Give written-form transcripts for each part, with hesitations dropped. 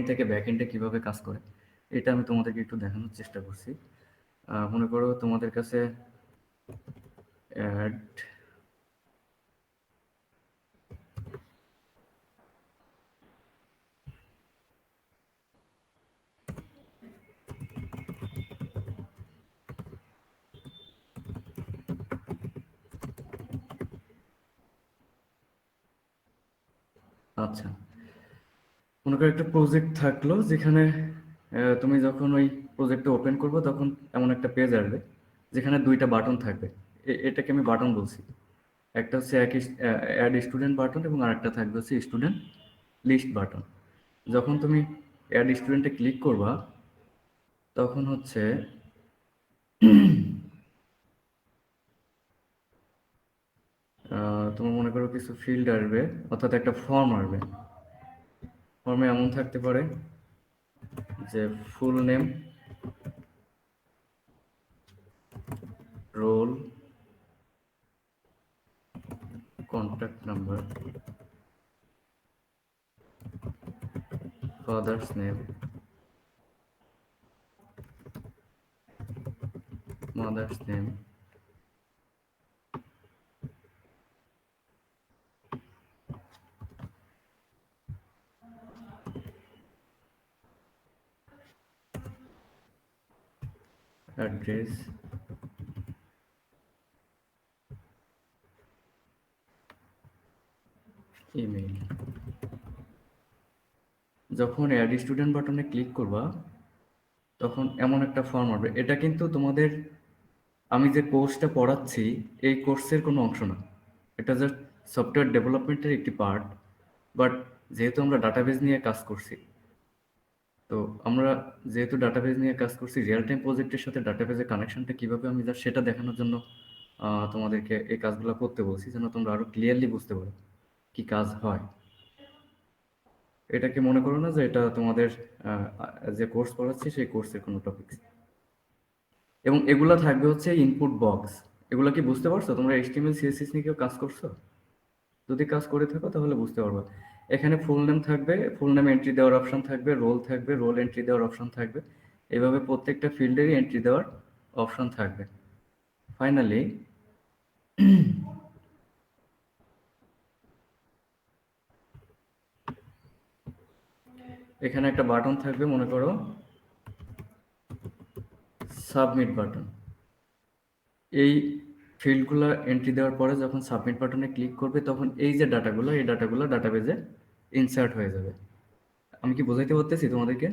And থেকে back এন্ডে কীভাবে কাজ করে এটা আমি তোমাদেরকে একটু দেখানোর চেষ্টা করছি। মনে করো তোমাদের কাছে অ্যাড আচ্ছা, মনে করো একটা প্রজেক্ট থাকলো যেখানে তুমি যখন ওই প্রজেক্টটা ওপেন করবে তখন এমন একটা পেজ আসবে যেখানে দুইটা বাটন থাকবে। এটাকে আমি বাটন বলছি। একটা হচ্ছে অ্যাড স্টুডেন্ট বাটন এবং আরেকটা থাকবে হচ্ছে স্টুডেন্ট লিস্ট বাটন। যখন তুমি অ্যাড স্টুডেন্টে ক্লিক করবা তখন হচ্ছে তোমার মনে করো কিছু ফিল্ড আসবে, অর্থাৎ একটা ফর্ম আসবে। ফর্মে এমন থাকতে পারে যে full name, roll, contact number, father's name, mother's name, address, email. যখন অ্যাড স্টুডেন্ট বাটনে ক্লিক করবা তখন এমন একটা ফর্ম আসবে। এটা কিন্তু তোমাদের আমি যে কোর্সটা পড়াচ্ছি এই কোর্সের কোনো অংশ না, এটা জাস্ট সফটওয়্যার ডেভেলপমেন্টের একটি পার্ট। বাট যেহেতু আমরা ডাটাবেজ নিয়ে কাজ করছি, তো আমরা যেহেতু ডাটাবেজ নিয়ে কাজ করছি, রিয়েল টাইম প্রজেক্টের সাথে ডাটাবেজের কানেকশনটা কীভাবে আমি জাস্ট সেটা দেখানোর জন্য তোমাদেরকে এই কাজগুলো করতে বলছি, যেন তোমরা আরও ক্লিয়ারলি বুঝতে পারো কি কাজ হয়। এটাকে মনে করো না যে এটা তোমাদের যে কোর্স পড়াচ্ছি সেই কোর্সের কোনো টপিক। এবং এগুলা থাকবে হচ্ছে ইনপুট বক্স। এগুলা কি বুঝতে পারছো? তোমরা এইচটিএমএল সিএসএস নিয়ে কেউ কাজ করছো? যদি কাজ করে থাকো তাহলে বুঝতে পারবা। এখানে ফুল নেম থাকবে, ফুল নেম এন্ট্রি দেওয়ার অপশন থাকবে, রোল থাকবে, রোল এন্ট্রি দেওয়ার অপশন থাকবে। এভাবে প্রত্যেকটা ফিল্ডেরই এন্ট্রি দেওয়ার অপশন থাকবে। ফাইনালি এখানে একটা বাটন থাকবে, মনে করো সাবমিট বাটন। এই ফিল্ডগুলো এন্ট্রি দেওয়ার পরে যখন সাবমিট বাটনে ক্লিক করবে তখন এই যে ডাটাগুলো, এই ডাটাগুলো ডাটাবেজে ইনসার্ট হয়ে যাবে। আমি কি বোঝাইতে পারতেছি তোমাদেরকে?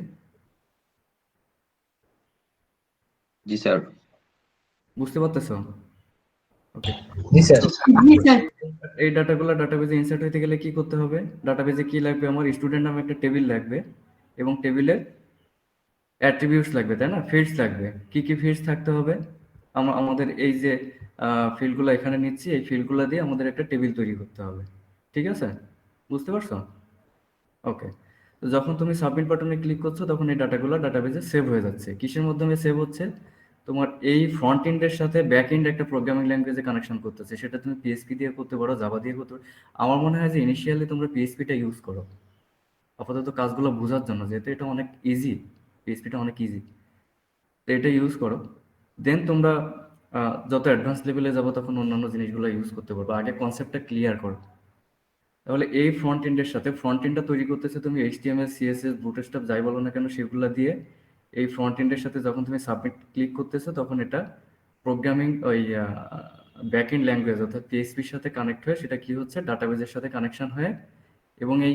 জি স্যার। বুঝতে পারতেছো? ওকে। জি স্যার। এই ডাটাগুলো ডাটাবেজে ইনসার্ট হতে গেলে কি করতে হবে? ডাটাবেজে কি লাগবে? আমার স্টুডেন্ট নামে একটা টেবিল লাগবে এবং টেবিলে অ্যাট্রিবিউটস লাগবে, তাই না? ফিল্ডস লাগবে। কি কি ফিল্ডস থাকতে হবে? আমাদের এই যে ফিল্ডগুলো এখানে নিচ্ছি, এই ফিল্ডগুলো দিয়ে আমাদের একটা টেবিল তৈরি করতে হবে। ঠিক আছে? বুঝতে পারছো? ওকে। তো যখন তুমি সাবমিট বাটনে ক্লিক করছো তখন এই ডাটাগুলো ডাটাবেজে সেভ হয়ে যাচ্ছে। কিসের মাধ্যমে সেভ হচ্ছে? তোমার এই ফ্রন্ট এন্ডের সাথে ব্যাক এন্ড একটা প্রোগ্রামিং ল্যাঙ্গুয়েজে কানেকশন করতেছে। সেটা তুমি পিএইচপি দিয়ে করতে পারো, জাভা দিয়ে করতে পারো। আমার মনে হয় যে ইনিশিয়ালি তোমরা পিএইচপিটা ইউজ করো আপাতত কাজগুলো বোঝার জন্য, যেহেতু এটা অনেক ইজি। পিএইচপিটা অনেক ইজি, তো এটা ইউজ করো। দেন তোমরা যত অ্যাডভান্স লেভেলে যাবো তখন অন্যান্য জিনিসগুলো ইউজ করতে পারবো। আগে কনসেপ্টটা ক্লিয়ার করো। তাহলে এই ফ্রন্ট এন্ডের সাথে ফ্রন্ট এন্ডটা তৈরি করতেছে তুমি এইচটিএমএল সিএসএস বুটস্ট্র্যাপ যাই বলো না কেন সেগুলো দিয়ে। এই ফ্রন্ট এন্ডের সাথে যখন তুমি সাবমিট ক্লিক করতেছো তখন এটা প্রোগ্রামিং ওই ব্যাক এন্ড ল্যাঙ্গুয়েজ অর্থাৎ পিএইচপির সাথে কানেক্ট হয়ে সেটা কি হচ্ছে ডাটাবেজের সাথে কানেকশন হয়ে, এবং এই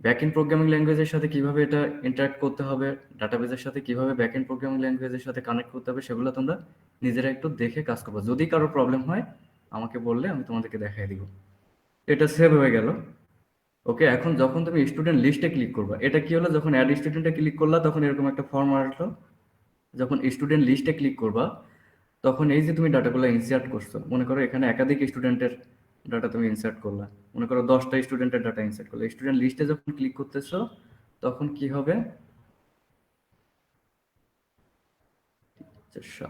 ব্যাক এন্ড প্রোগ্রামিং ল্যাঙ্গুয়েজের সাথে কিভাবে এটা ইন্টারাক্ট করতে হবে, ডাটাবেজের সাথে কিভাবে ব্যাক এন্ড প্রোগ্রামিং ল্যাঙ্গুয়েজের সাথে কানেক্ট করতে হবে, সেগুলো তোমরা নিজেরা একটু দেখে কাজ করবে। যদি কারো প্রবলেম হয় আমাকে বললে আমি তোমাদেরকে দেখাই দিব। এটা সেভ হয়ে গেল। ওকে, এখন যখন তুমি স্টুডেন্ট লিস্টে ক্লিক করবা, এটা কি হলো? যখন অ্যাড স্টুডেন্টে ক্লিক করলা তখন এরকম একটা ফর্ম আসলো। যখন স্টুডেন্ট লিস্টে ক্লিক করবা তখন এই যে তুমি ডাটাগুলো ইনসার্ট করছো, মনে করো এখানে একাধিক স্টুডেন্টের ডাটা তুমি ইনসার্ট করলা, মনে করো 10টা স্টুডেন্টের ডাটা ইনসার্ট করলে, স্টুডেন্ট লিস্টে যখন ক্লিক করতেছো তখন কি হবে? আচ্ছা,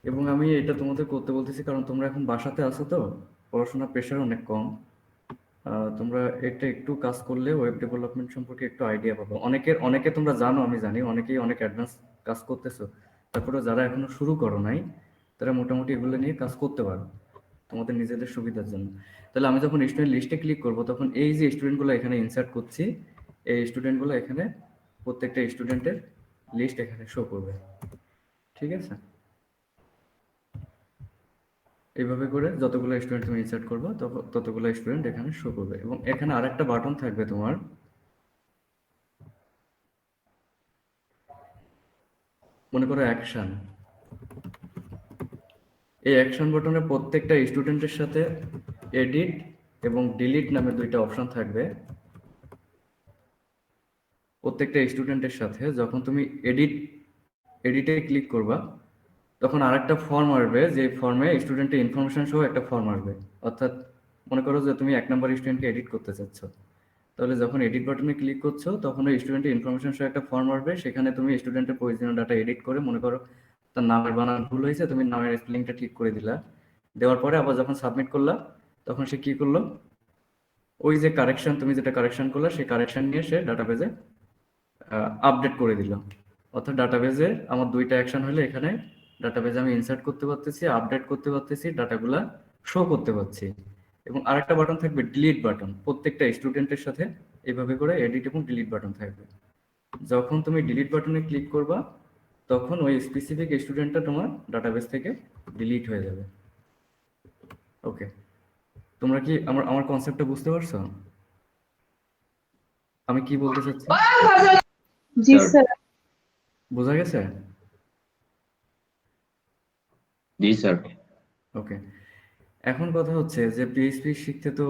এবং আমি এটা তোমাদের করতে বলতেছি কারণ তোমরা এখন বাসাতে আছো তো, পড়াশোনার প্রেশার অনেক কম। তোমরা এটা একটু কাজ করলে ওয়েব ডেভেলপমেন্ট সম্পর্কে একটু আইডিয়া পাবো। অনেকে তোমরা জানো, আমি জানি অনেকেই অনেক অ্যাডভান্স কাজ করতেছো। তারপরে যারা এখনো শুরু করো নাই, তারা মোটামুটি এগুলো নিয়ে কাজ করতে পারো তোমাদের নিজেদের সুবিধার জন্য। তাহলে আমি যখন স্টুডেন্ট লিস্টে ক্লিক করব, তখন এই যে স্টুডেন্টগুলো এখানে ইনসার্ট করছি, এই স্টুডেন্টগুলো এখানে প্রত্যেকটা স্টুডেন্টের লিস্ট এখানে শো করবে। ঠিক আছে? এইভাবে করে যতগুলো স্টুডেন্ট তুমি ইনসার্ট করবে ততগুলো স্টুডেন্ট এখানে শো করবে। এবং এখানে আরেকটা বাটন থাকবে তোমার, মনে করো অ্যাকশন। এই অ্যাকশন বাটনে প্রত্যেকটা স্টুডেন্টের সাথে এডিট এবং ডিলিট নামে দুইটা অপশন থাকবে। প্রত্যেকটা স্টুডেন্টের সাথে যখন তুমি এডিটে ক্লিক করবা, তখন আরেকটা ফর্ম আসবে, যে ফর্মে স্টুডেন্টের ইনফরমেশন সহ একটা ফর্ম আসবে। অর্থাৎ মনে করো যে তুমি 1 নম্বর স্টুডেন্টকে এডিট করতে চাচ্ছ, তাহলে যখন এডিট বাটনে ক্লিক করছো তখন ওই স্টুডেন্টের ইনফরমেশন সহ একটা ফর্ম আসবে। সেখানে তুমি স্টুডেন্টের প্রয়োজনীয় ডাটা এডিট করে, মনে করো তার নামের বানান ভুল হয়েছে, তুমি নামের স্পেলিংটা ঠিক করে দিলা। দেওয়ার পরে আবার যখন সাবমিট করলা, তখন সে কি করলো, ওই যে কারেকশন, তুমি যেটা কারেকশন করলা সেই কারেকশন নিয়ে সে ডাটাবেজে আপডেট করে দিল। অর্থাৎ ডাটাবেজে আমার দুইটা অ্যাকশন হলে এখানে ডাটাবেজে আমি ইনসার্ট করতে পারতেছি, আপডেট করতে পারতেছি, ডাটাগুলা শো করতে পারছি। এবং আরেকটা বাটন থাকবে ডিলিট বাটন, প্রত্যেকটা স্টুডেন্টের সাথে এইভাবে করে এডিট এবং ডিলিট বাটন থাকবে। যখন তুমি ডিলিট বাটনে ক্লিক করবা, তখন ওই স্পেসিফিক স্টুডেন্টটা তোমার ডাটাবেস থেকে ডিলিট হয়ে যাবে। ওকে, তোমরা কি আমার আমার কনসেপ্টটা বুঝতে পারছো? আমি কি বলতে চাচ্ছি জি স্যার। স্যার। বোঝা গেছে? জি স্যার। ওকে, এখন কথা হচ্ছে যে পিএইচপি শিখতে তো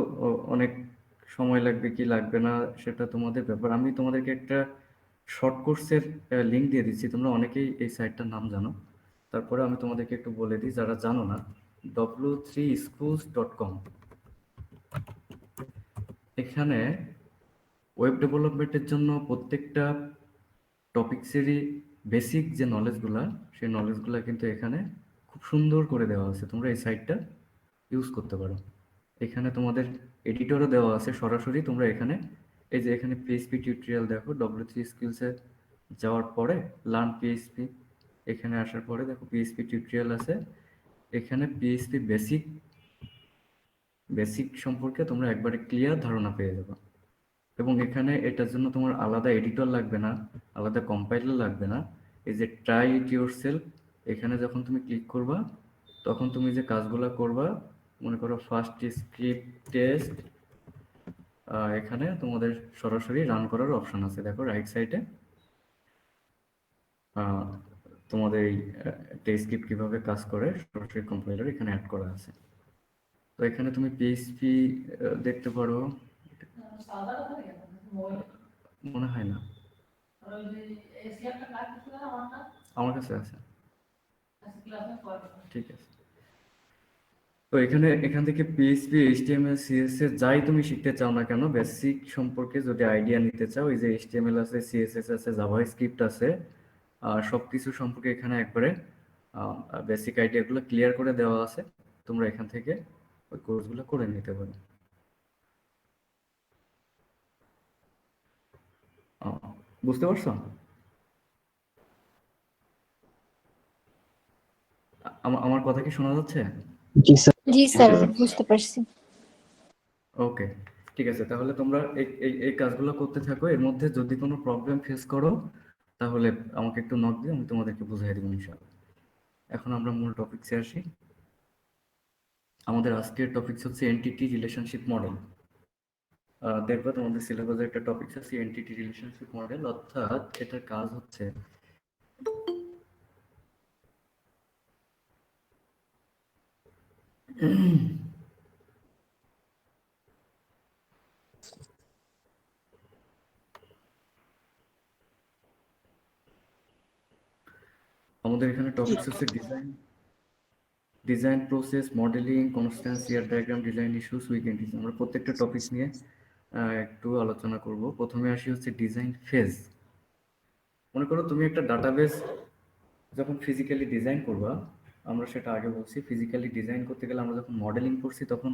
অনেক সময় লাগবে কি লাগবে না সেটা তোমাদের ব্যাপার। আমি তোমাদেরকে একটা শর্ট কোর্সের লিঙ্ক দিয়ে দিচ্ছি, তোমরা অনেকেই এই সাইটটার নাম জানো। তারপরে আমি তোমাদেরকে একটু বলে দিই যারা জানো না, w3schools.com। এখানে ওয়েব ডেভেলপমেন্টের জন্য প্রত্যেকটা টপিকসেরই বেসিক যে নলেজগুলা, সেই নলেজগুলা কিন্তু এখানে খুব সুন্দর করে দেওয়া আছে। তোমরা এই সাইটটা ইউজ করতে পারো। এখানে তোমাদের এডিটরও দেওয়া আছে সরাসরি। তোমরা এখানে এই যে এখানে পিএইচপি টিউটোরিয়াল দেখো, W3 স্কিলসে যাওয়ার পরে লার্ন পিএইচপি, এখানে আসার পরে দেখো পিএইচপি টিউটোরিয়াল আছে। এখানে পিএইচপি বেসিক বেসিক সম্পর্কে তোমরা একবারে ক্লিয়ার ধারণা পেয়ে যাবে। এবং এখানে এটার জন্য তোমার আলাদা এডিটর লাগবে না, আলাদা কম্পাইলার লাগবে না। এই যে ট্রাই ইট ইয়োরসেলফ, এখানে যখন তুমি ক্লিক করবা, তখন তুমি যে কাজগুলো করবা, মনে করো ফার্স্ট স্ক্রিপ্ট টেস্ট, এখানে তোমাদের সরাসরি রান করার অপশন আছে। দেখো রাইট সাইডে তোমাদের এই টেস্ট স্ক্রিপ্ট কিভাবে কাজ করে সরাসরি কম্পাইলার এখানে অ্যাড করা আছে। তো এখানে তুমি পিএইচপি দেখতে পারো, মনে হয় না আমার কাছে আছে। ঠিক আছে, তো এখান থেকে পিএইচপি, এইচটিএমএল, সিএসএস যাই তুমি শিখতে চাও না কেন, বেসিক সম্পর্কে যদি আইডিয়া নিতে চাও, এই যে এইচটিএমএল আছে, সিএসএস আছে, জাভাস্ক্রিপ্ট আছে, সবকিছু সম্পর্কে এখানে একবারে বেসিক আইডিয়াগুলো ক্লিয়ার করে দেওয়া আছে। তোমরা এখান থেকে ওই কোর্সগুলো করে নিতে পারো। বুঝতে পারছো? আমার কথা কি শোনা যাচ্ছে? জি স্যার। জি স্যার, বুঝতে পারছি। ওকে, ঠিক আছে। তাহলে তোমরা এই এই এই কাজগুলো করতে থাকো। এর মধ্যে যদি কোনো প্রবলেম ফেস করো, তাহলে আমাকে একটু নক দিয়ে আমি তোমাদেরকে বুঝিয়ে দেবো ইনশাআল্লাহ। এখন আমরা মূল টপিকসে আসি। আমাদের আজকের টপিকস হচ্ছে এনটিটি রিলেশনশিপ মডেল। দেখবো তোমাদের সিলেবাসে একটা টপিকস আছে এনটিটি রিলেশনশিপ মডেল। অর্থাৎ এটার কাজ হচ্ছে আমাদের এখানে টপিকস হচ্ছে ডিজাইন প্রসেস, মডেলিং, কনস্ট্যান্ট ইয়ার ডায়াগ্রাম, ডিজাইন ইস্যুস, উইকেন্ড। আমরা প্রত্যেকটা টপিক নিয়ে একটু আলোচনা করব। প্রথমে আসি হচ্ছে ডিজাইন ফেজ। মনে করো তুমি একটা ডাটাবেস যখন ফিজিক্যালি ডিজাইন করবা, আমরা সেটা আগে বলছি। ফিজিক্যালি ডিজাইন করতে গেলে আমরা যখন মডেলিং করছি তখন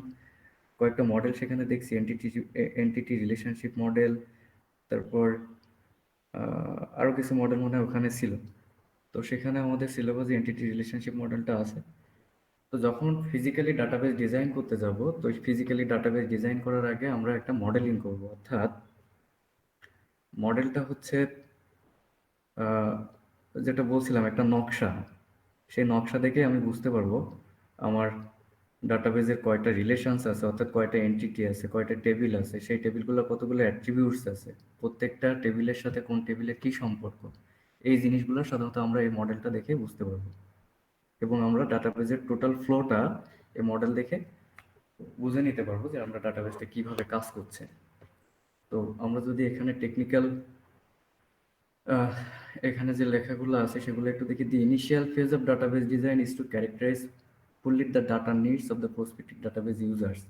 কয়েকটা মডেল সেখানে দেখছি, এন্টিটি রিলেশনশিপ মডেল, তারপর আরো কিছু মডেল মনে হয় ওখানে ছিল। তো সেখানে আমাদের সিলেবাসে এন্টিটি রিলেশনশিপ মডেলটা আছে। তো যখন ফিজিক্যালি ডাটাবেস ডিজাইন করতে যাব, তো ফিজিক্যালি ডাটাবেস ডিজাইন করার আগে আমরা একটা মডেলিং করব, অর্থাৎ মডেলটা হচ্ছে আহ, যেটা বলছিলাম একটা নকশা। সেই নকশা দেখে আমি বুঝতে পারবো আমার ডাটাবেজের কয়টা রিলেশনস আছে, অর্থাৎ কয়টা এন্টিটি আছে, কয়টা টেবিল আছে, সেই টেবিলগুলো কতগুলো অ্যাট্রিবিউটস আছে, প্রত্যেকটা টেবিলের সাথে কোন টেবিলের কি সম্পর্ক, এই জিনিসগুলো সাধারণত আমরা এই মডেলটা দেখে বুঝতে পারবো। এবং আমরা ডাটাবেজের টোটাল ফ্লোটা এই মডেল দেখে বুঝে নিতে পারবো যে আমরা ডাটাবেসটা কিভাবে কাজ করছে। তো আমরা যদি এখানে টেকনিক্যাল এখানে যে লেখাগুলো আছে সেগুলো একটু দেখি। The initial phase of database design is to characterize fully the data needs of the prospective database users.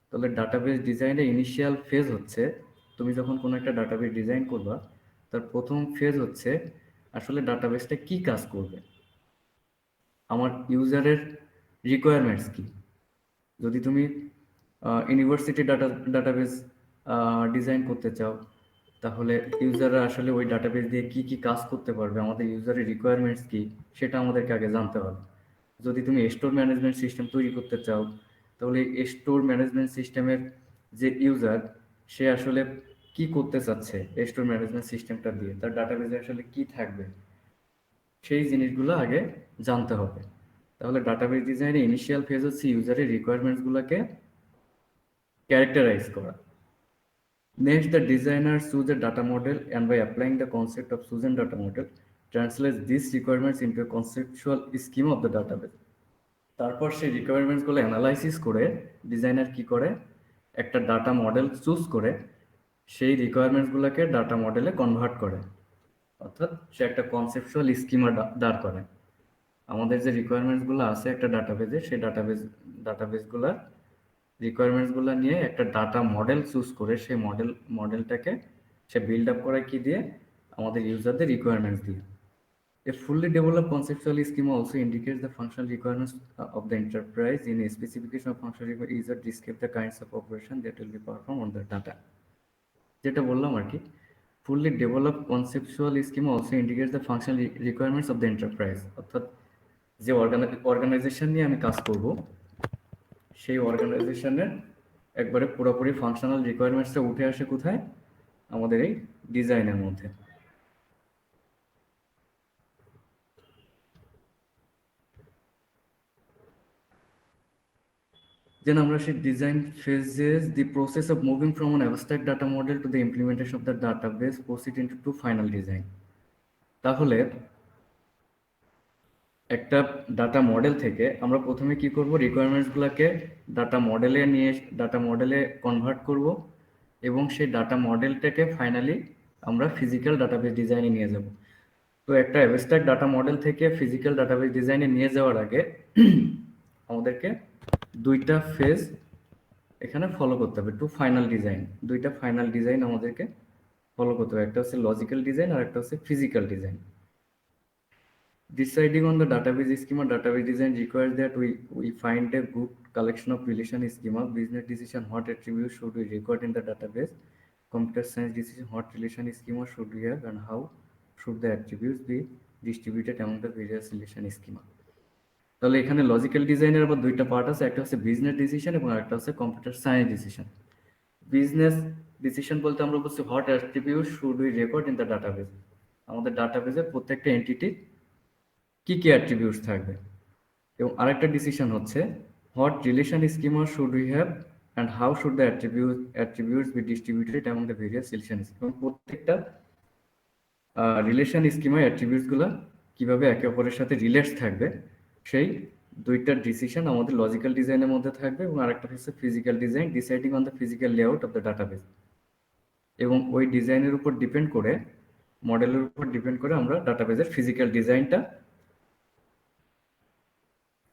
তাহলে ডাটাবেস ডিজাইনের ইনিশিয়াল ফেজ হচ্ছে, তুমি যখন কোনো একটা ডাটাবেস ডিজাইন করবা তার প্রথম ফেজ হচ্ছে আসলে ডাটাবেসটা কি কাজ করবে, আমার ইউজারের রিকোয়ারমেন্টস কি। যদি তুমি ইউনিভার্সিটি ডাটাবেস ডিজাইন করতে চাও, তাহলে ইউজাররা আসলে ওই ডাটাবেস দিয়ে কি কি কাজ করতে পারবে, আমাদের ইউজারের রিকোয়ারমেন্টস কি, সেটা আমাদেরকে আগে জানতে হবে। যদি তুমি স্টোর ম্যানেজমেন্ট সিস্টেম তৈরি করতে চাও, তাহলে স্টোর ম্যানেজমেন্ট সিস্টেমের যে ইউজার, সে আসলে কি করতে চাচ্ছে স্টোর ম্যানেজমেন্ট সিস্টেমটা দিয়ে, তার ডাটাবেসে আসলে কি থাকবে, সেই জিনিসগুলো আগে জানতে হবে। তাহলে ডাটাবেস ডিজাইনে ইনিশিয়াল ফেজ হচ্ছে ইউজারের রিকোয়ারমেন্টসগুলোকে ক্যারেক্টারাইজ করা। Next, the designer chooses a data model and by applying the concept of chosen data model, translates these requirements into a conceptual schema of the database. তারপর সেই রিকোয়ারমেন্টসগুলো অ্যানালাইসিস করে designer কি করে, একটা data model choose করে সেই রিকোয়ারমেন্টসগুলোকে data মডেলে convert করে, অর্থাৎ সে একটা কনসেপচুয়াল স্কিমা দাঁড় করে। আমাদের যে রিকোয়ারমেন্টসগুলো আছে একটা ডাটাবেজে, সেই ডাটাবেসগুলোর রিকোয়ারমেন্টসগুলো নিয়ে একটা ডাটা মডেল চুজ করে সেই মডেলটাকে সে বিল্ড আপ করে কি দিয়ে, আমাদের ইউজারদের রিকোয়ারমেন্টস দিয়ে। A fully developed conceptual schema also indicates the functional requirements of the enterprise. In a specification of functional requirement, user describe the kinds of operation that will be performed on the data. যেটা বললাম আর কি, fully developed conceptual schema also indicates the functional requirements of the enterprise, অর্থাৎ যে organisation নিয়ে আমি কাজ করব সেই অর্গানাইজেশনের একবারে পুরোপুরি ফাংশনাল রিকোয়ারমেন্টসটা উঠে আসে কোথায়, আমাদের এই ডিজাইনের মধ্যে। Then আমরা সেই design phases the process of moving from an abstract data model to the implementation of the database proceed into to final design. তাহলে একটা ডাটা মডেল থেকে আমরা প্রথমে কি করব, রিকোয়ারমেন্টসগুলোকে ডাটা মডেলে কনভার্ট করব এবং সেই ডাটা মডেলটাকে ফাইনালি আমরা ফিজিক্যাল ডাটাবেস ডিজাইনে নিয়ে যাব। তো একটা অ্যাবস্ট্রাক্ট ডাটা মডেল থেকে ফিজিক্যাল ডাটাবেস ডিজাইনে নিয়ে যাওয়ার আগে আমাদেরকে দুইটা ফেজ এখানে ফলো করতে হবে, টু ফাইনাল ডিজাইন। দুইটা ফাইনাল ডিজাইন আমাদেরকে ফলো করতে হবে, একটা হচ্ছে লজিক্যাল ডিজাইন আর একটা হচ্ছে physical design. Deciding on the database schema, database design requires that we find a good collection of relation schema. Business decision, what attributes should we record in the database? Computer science decision, what relation schema should we have and how should the attributes be distributed among the various relation schema. তাহলে এখানে logical ডিজাইনের আবার দুইটা part আছে, একটা হচ্ছে business decision এবং একটা হচ্ছে computer science decision. Business decision বলতে আমরা বলছি what attribute should we record in the database, আমাদের ডাটাবেসের প্রত্যেকটা এন্টিটি কি কি অ্যাট্রিবিউটস থাকবে। এবং আরেকটা ডিসিশন হচ্ছে what relation schema should we have and how should the attributes be distributed among the various relation scheme. প্রত্যেকটা রিলেশন স্কিমা অ্যাট্রিবিউটসগুলো কিভাবে একে অপরের সাথে রিলেটস থাকবে, সেই দুইটা ডিসিশন আমাদের লজিক্যাল ডিজাইনের মধ্যে থাকবে। এবং আরেকটা হচ্ছে physical design, deciding on the physical layout of the database. এবং ওই ডিজাইনের উপর ডিপেন্ড করে, মডেলের উপর ডিপেন্ড করে আমরা ডাটাবেসের ফিজিক্যাল ডিজাইনটা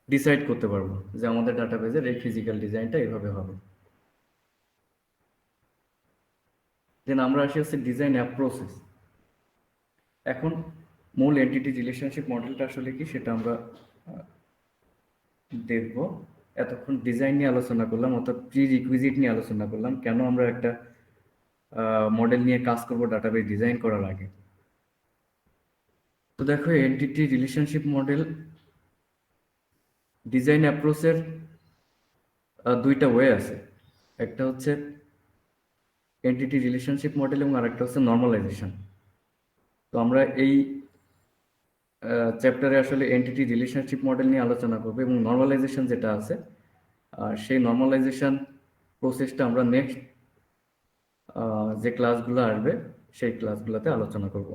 ডিসাইড করতে পারবো যে আমাদের ডাটাবেসের এই ফিজিক্যাল ডিজাইনটা এইভাবে হবে। দেন আমরা আসি হচ্ছে ডিজাইন প্রসেস। এখন মূল এন্টিটি রিলেশনশিপ মডেলটা আসলে কি সেটা আমরা দেখব। এতক্ষণ ডিজাইন নিয়ে আলোচনা করলাম, অর্থাৎ প্রি রিকুইজিট নিয়ে আলোচনা করলাম, কেন আমরা একটা মডেল নিয়ে কাজ করব ডাটাবেস ডিজাইন করার আগে। তো দেখো, এন্টিটি রিলেশনশিপ মডেল ডিজাইন অ্যাপ্রোচের দুইটা ওয়ে আছে। একটা হচ্ছে এন্টিটি রিলেশনশিপ মডেল এবং আরেকটা হচ্ছে নর্মালাইজেশন। তো আমরা এই চ্যাপ্টারে আসলে এন্টিটি রিলেশনশিপ মডেল নিয়ে আলোচনা করবো, এবং নর্মালাইজেশন যেটা আছে সেই নর্মালাইজেশন প্রসেসটা আমরা নেক্সট যে ক্লাসগুলো আসবে সেই ক্লাসগুলোতে আলোচনা করব।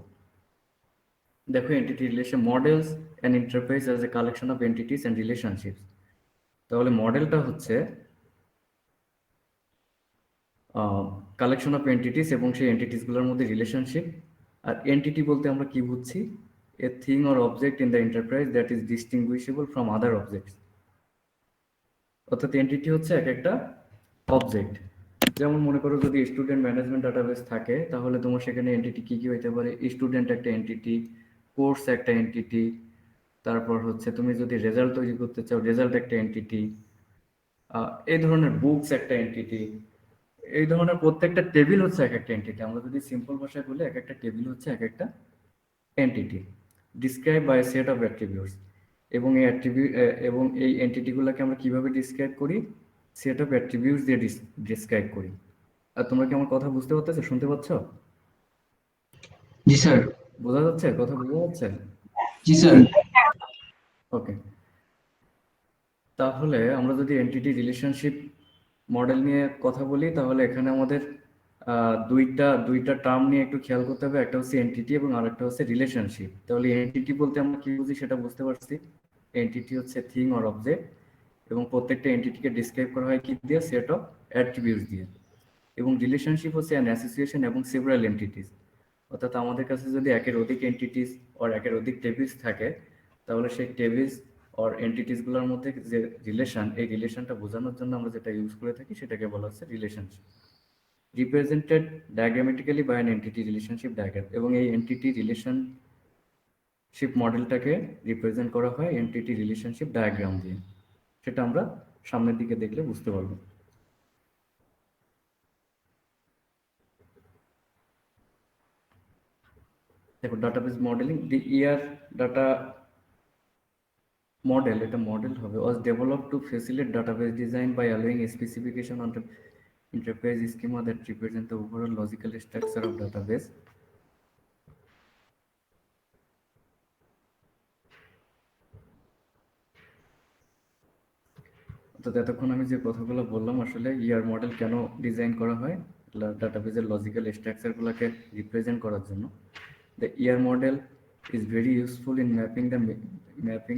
দেখো, entity relation models and interface as a collection of entities and relationships. তাহলে মডেলটা হচ্ছে কালেকশন অফ এন্টিটিস এবং সেই এন্টিটিসগুলোর মধ্যে রিলেশনশিপ। আর এন্টিটি বলতে আমরা কি বুঝছি? A thing or object in the enterprise that is distinguishable from other objects. অর্থাৎ এন্টিটি হচ্ছে এক একটা অবজেক্ট। যেমন মনে করো, যদি স্টুডেন্ট ম্যানেজমেন্ট ডাটাবেস থাকে, তাহলে তোমার সেখানে এন্টিটি কি কি হইতে পারে? স্টুডেন্ট একটা এন্টিটি, কোর্স একটা এন্টিটি, তারপর হচ্ছে তুমি যদি রেজাল্ট তৈরি করতে চাও, রেজাল্ট একটা এন্টিটি, এই ধরনের বুকস একটা এন্টিটি। এই ধরনের প্রত্যেকটা টেবিল হচ্ছে এক একটা এন্টিটি। আমরা যদি সিম্পল ভাষায় বলি, এক একটা টেবিল হচ্ছে এক একটা entity describe by set of attributes. এবং এই এবং এই এন্টিটিগুলোকে আমরা কিভাবে ডিসক্রাইব করি? সেট অফ অ্যাট্রিবিউটস দিয়ে ডিসক্রাইব করি। আর তোমরা কি আমার কথা বুঝতে পারতেছো, শুনতে পাচ্ছ? জি স্যার। বোঝা যাচ্ছে? কথা বোঝা যাচ্ছে? জি স্যার। ওকে। তাহলে আমরা যদি এন্টিটি রিলেশনশিপ মডেল নিয়ে কথা বলি, তাহলে এখানে আমাদের দুইটা টার্ম নিয়ে একটু খেয়াল করতে হবে। একটা হচ্ছে এন্টিটি এবং আরেকটা হচ্ছে রিলেশনশিপ। তাহলে এন্টিটি বলতে আমরা কি বুঝি সেটা বুঝতে পারছি। এন্টিটি হচ্ছে থিং অর অবজেক্ট, এবং প্রত্যেকটা এন্টিটিকে ডিসক্রাইব করা হয় কি দিয়ে? সেট অফ অ্যাট্রিবিউটস দিয়ে। এবং রিলেশনশিপ হচ্ছে অ্যান অ্যাসোসিয়েশন এবং সেভারাল এন্টিটিস। অর্থাৎ আমাদের কাছে যদি একের অধিক এন্টিটিস অর একের অধিক টেবিলস থাকে, তাহলে সেই টেবিলস অর এন্টিটিসগুলোর মধ্যে যে রিলেশন, এই রিলেশনটা বোঝানোর জন্য আমরা যেটা ইউজ করে থাকি সেটাকে বলা হচ্ছে relationship, represented diagrammatically by an entity relationship diagram. এবং এই এন্টিটি রিলেশনশিপ মডেলটাকে রিপ্রেজেন্ট করা হয় এন্টিটি রিলেশনশিপ ডায়াগ্রাম দিয়ে। সেটা আমরা সামনের দিকে দেখলে বুঝতে পারবো। দেখো, ডাটাবেস মডেলিং, দি ইয়ার ডাটা মডেল, এটা মডেল হবে, was developed to facilitate database design by allowing a specification on the interface schema that represent the overall logical structure of database. তো এতক্ষণ আমি যে কথাগুলো বললাম, আসলে ইয়ার মডেল কেন ডিজাইন করা হয়? ডাটাবেসের লজিক্যাল স্ট্রাকচারগুলোকে রিপ্রেজেন্ট করার জন্য। The ER model is very useful in mapping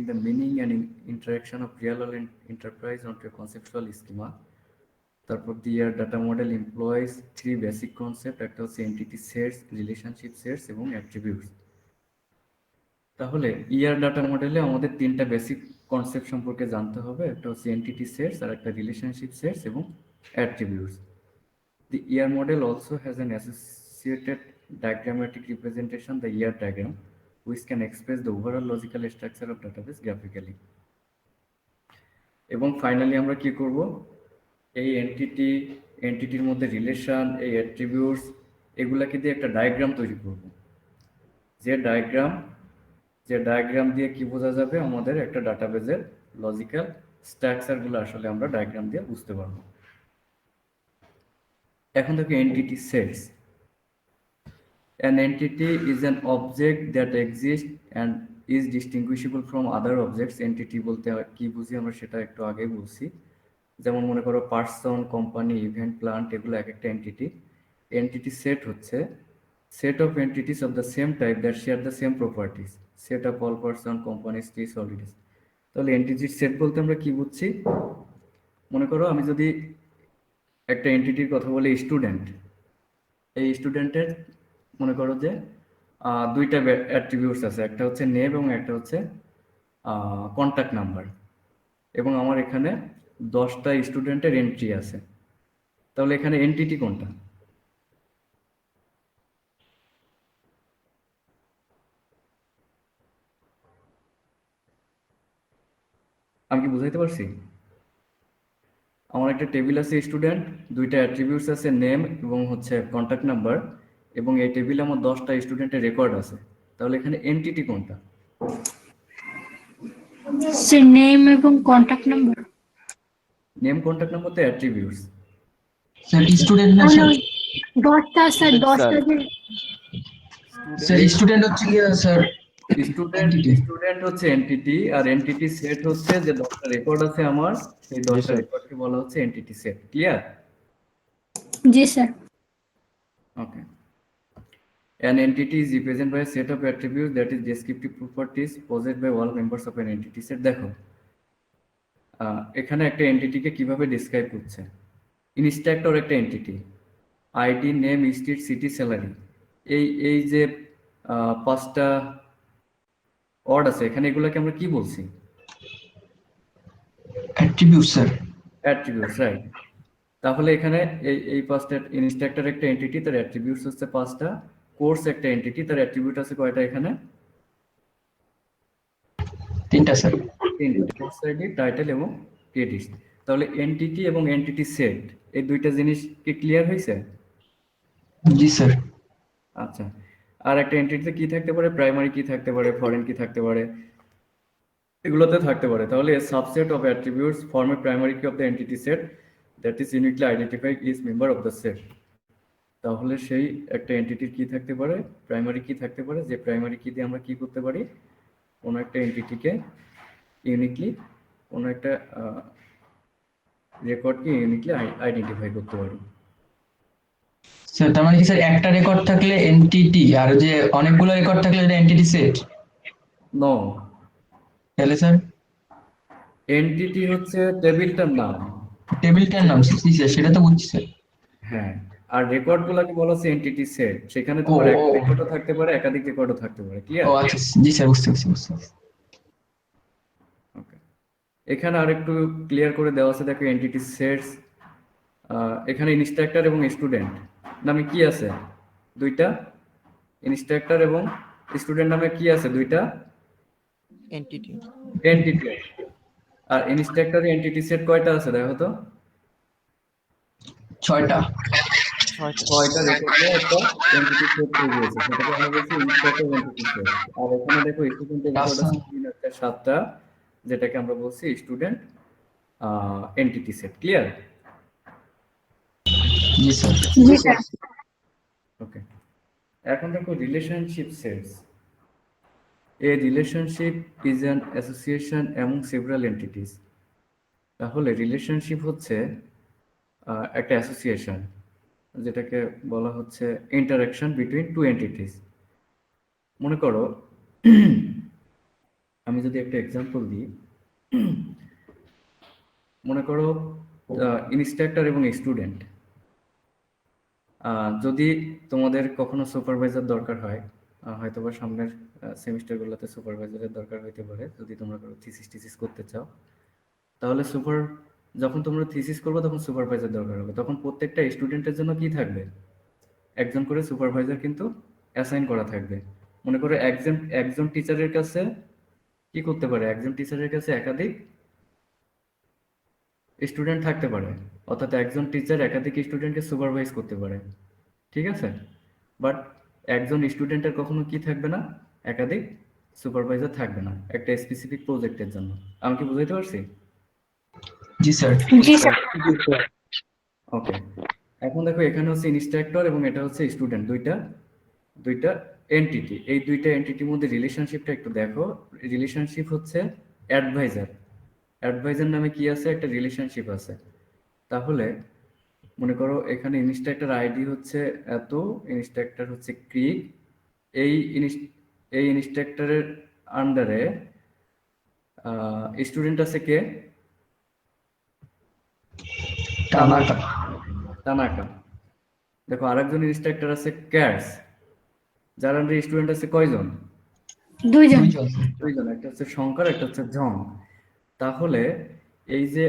the meaning and interaction of real world enterprise onto a conceptual schema. তারপর the ER data model employs three basic concept, একটা হচ্ছে entity sets, relationship sets এবং attributes। তাহলে ER data মডেলে আমাদের তিনটা basic concept সম্পর্কে জানতে হবে। একটা হচ্ছে এন্টিটি সেটস, আর একটা রিলেশনশিপ সেটস এবং attributes. The ER model also has an associated diagrammatic representation, the ER diagram, which can express the overall logical structure of database graphically. এবং ফাইনালি আমরা কি করব? এই এন্টিটির মধ্যে রিলেশন, এই অ্যাট্রিবিউটস, এগুলাকে দিয়ে একটা ডায়াগ্রাম তৈরি করব। যে ডায়াগ্রাম দিয়ে কি বোঝা যাবে? আমাদের একটা ডাটাবেজের লজিক্যাল স্ট্রাকচারগুলো আসলে আমরা ডায়াগ্রাম দিয়ে বুঝতে পারবো। এখন দেখো, entity sets. An entity is an object that exists and is distinguishable from other objects. Entity বলতে কি বুঝি আমরা সেটা একটু আগেই বলছি। যেমন মনে করো, পার্সন, কোম্পানি, ইভেন্ট, প্লান্ট, এগুলো এক একটা এন্টিটি। এন্টিটি সেট হচ্ছে set of entities of the same type that share the same properties, set of all person, companies, trees, holidays. তাহলে এন্টিটি সেট বলতে আমরা কি বুঝছি? মনে করো, আমি যদি একটা এন্টিটির কথা বলি স্টুডেন্ট, এই স্টুডেন্টের মনে করো যে দুইটা অ্যাট্রিবিউটস আছে, একটা হচ্ছে নেম এবং একটা হচ্ছে কন্ট্যাক্ট নাম্বার। এবং আমার এখানে 10টা স্টুডেন্টের এন্ট্রি আছে। তাহলে এখানে এন্টিটি কোনটা? আমি কি বুঝাইতে পারছি? আমার একটা টেবিল আছে স্টুডেন্ট, দুইটা অ্যাট্রিবিউটস আছে নেম এবং হচ্ছে কন্ট্যাক্ট নাম্বার, এবং এই টেবিলে আমার 10টা স্টুডেন্টের রেকর্ড আছে। তাহলে এখানে এন্টিটি কোনটা? স্যার নেম এবং contact number. Name contact number তো অ্যাট্রিবিউটস। স্যার স্টুডেন্ট না স্যার? দশটা স্যার, দশটা যে স্যার স্টুডেন্ট হচ্ছে কি স্যার? Student Entity. স্টুডেন্ট হচ্ছে এন্টিটি, আর এন্টিটি সেট হচ্ছে যে 10টা রেকর্ড আছে আমার, সেই 10টা রেকর্ডকে বলা হচ্ছে entity set. Clear? G sir. Okay. An entity is represented by a set of attributes that is descriptive properties possessed by all members of an entity set. দেখো এখানে একটা এন্টিটিকে কিভাবে ডিসক্রাইব করছে। ইনস্ট্রাক্টর একটা entity, ID, name, street, city, salary, এই যে 5টা word আছে এখানে, এগুলোকে আমরা কি বলছি? Attribute sir. Attributes, right. তাহলে এখানে এই 5টা, ইনস্ট্রাক্টর একটা এন্টিটি, তার অ্যাট্রিবিউটস হচ্ছে 5টা। কোর্স একটা এন্টিটি, তার অ্যাট্রিবিউট আছে কয়টা এখানে? 3টা স্যার। কোর্স আইডি, টাইটেল এবং ক্রেডিট। তাহলে এন্টিটি এবং এন্টিটি সেট, এই দুইটা জিনিস কি ক্লিয়ার হয়েছে? জি স্যার। আচ্ছা, আর একটা এন্টিটিতে কি থাকতে পারে? প্রাইমারি কি থাকতে পারে, ফরেন কি থাকতে পারে, এগুলোতে থাকতে পারে। তাহলে subset of attributes form a primary key of the entity set that is uniquely identified is member of the set. তাহলে সেই একটা এন্টিটির কি থাকতে পারে? প্রাইমারি কি থাকতে পারে, যে প্রাইমারি কি দিয়ে আমরা কি করতে পারি? কোনো একটা এন্টিটিকে ইউনিকলি, কোনো একটা রেকর্ডকে ইউনিকলি আইডেন্টিফাই করতে পারি। স্যার তার মানে কি স্যার একটা রেকর্ড থাকলে এনটিটি, আর যে অনেকগুলো রেকর্ড থাকলে এটা এনটিটি সেট? নো, তাহলে স্যার এন্টিটি হচ্ছে টেবিলটার নাম। টেবিলটার নাম? জি স্যার, সেটা তো বুঝছি স্যার। হ্যাঁ, আর রেকর্ড গুলাকে বলা হচ্ছে এন্টিটি সেট। সেখানে ও, তোমার একটা ও। রেকর্ডও থাকতে পারে, একাধিক রেকর্ডও থাকতে পারে। ক্লিয়ার? ও আচ্ছা, জি স্যার, বুঝতে পারছি বুঝতে পারছি। ওকে, এখানে আরেকটু ক্লিয়ার করে দেওয়া আছে, দেখো এন্টিটি সেটস। এখানে ইনস্ট্রাক্টর এবং স্টুডেন্ট নামে কি আছে? দুইটা। ইনস্ট্রাক্টর এবং স্টুডেন্ট নামে কি আছে? দুইটা এন্টিটি। এন্টিটি। আর ইনস্ট্রাক্টর এন্টিটি সেট কয়টা আছে দেখো তো? 6টা। 6টা রেকর্ড নিয়ে একটা এন্টিটি সেট তৈরি হয়েছে, সেটাকে আমরা বলছি ইনস্ট্রাক্টর এন্টিটি সেট। আর এখানে দেখো স্টুডেন্টের রেকর্ড আছে 7টা, যেটাকে আমরা বলছি স্টুডেন্ট এন্টিটি সেট। ক্লিয়ার? জি স্যার। জি স্যার। ওকে, এখন দেখো relationship sets. A relationship is an association among several entities. তাহলে রিলেশনশিপ হচ্ছে একটা অ্যাসোসিয়েশন, যেটাকে বলা হচ্ছে ইন্টারাকশন বিটুইন টু এন্টিটিস। মনে করো আমি যদি একটা এক্সাম্পল দিই, মনে করো ইনস্ট্রাক্টর এবং স্টুডেন্ট। যদি তোমাদের কখনো সুপারভাইজার দরকার হয়, হয়তোবা সামনের সেমিস্টারগুলোতে সুপারভাইজারের দরকার হইতে পারে, যদি তোমরা থিসিস করতে চাও, তাহলে যখন তোমরা থিসিস করবে তখন সুপারভাইজার দরকার হবে। তখন প্রত্যেকটা স্টুডেন্টের জন্য কি থাকবে? একজন করে সুপারভাইজার কিন্তু অ্যাসাইন করা থাকবে। মনে করো একজন টিচারের কাছে কি করতে পারে? একজন টিচারের কাছে একাধিক স্টুডেন্ট থাকতে পারে, অর্থাৎ একজন টিচার একাধিক স্টুডেন্টকে সুপারভাইজ করতে পারে। ঠিক আছে? বাট একজন স্টুডেন্টের কখনো কি থাকবে না? একাধিক সুপারভাইজার থাকবে না একটা স্পেসিফিক প্রজেক্টের জন্য। আমি কি বুঝাইতে পারছি? জি স্যার। জি স্যার। ওকে, এখন দেখো এখানে হচ্ছে ইনস্ট্রাক্টর এবং এটা হচ্ছে স্টুডেন্ট, দুইটা এন্টিটি। এই দুইটা এন্টিটির মধ্যে রিলেশনশিপটা একটু দেখো। রিলেশনশিপ হচ্ছে অ্যাডভাইজার নামে কি আছে? একটা রিলেশনশিপ আছে। তাহলে মনে করো এখানে ইনস্ট্রাক্টর আইডি হচ্ছে এত, ইনস্ট্রাক্টর হচ্ছে ক্রিক। এই ইনস্ট্রাক্টরের আন্ডারে স্টুডেন্ট আছে কে? তানাকা। দেখো আরেকজন ইনস্ট্রাক্টর আছে ক্যাটস, যার আন্ডারে স্টুডেন্ট আছে কয়জন? দুইজন। দুইজন, একটা হচ্ছে শঙ্কর, একটা হচ্ছে ঝং। তাহলে এই যে